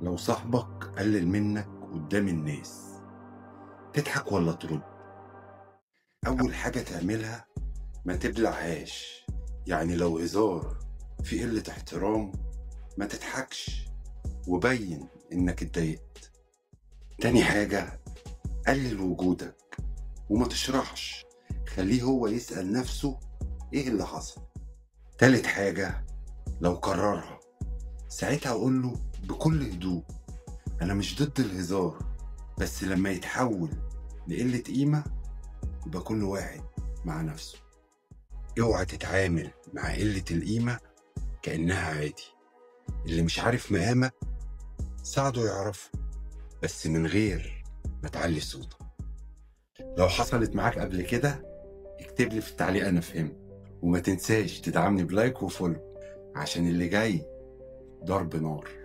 لو صاحبك قلل منك قدام الناس، تضحك ولا ترد؟ أول حاجة تعملها ما تبلعهاش. يعني لو هزار في قلة احترام ما تضحكش وبين إنك اتضايقت. تاني حاجة، قلل وجودك وما تشرحش، خليه هو يسأل نفسه إيه اللي حصل. تالت حاجة، لو كررها ساعتها أقوله بكل هدوء أنا مش ضد الهزار، بس لما يتحول لقلة قيمة يبقى كل واحد مع نفسه. اوعى تتعامل مع قلة القيمة كأنها عادي. اللي مش عارف مقامك ساعده يعرفه، بس من غير ما تعلي صوتك. لو حصلت معاك قبل كده اكتب لي في التعليق أنا فهمت، وما تنساش تدعمني بلايك وفولو عشان اللي جاي ضرب نار.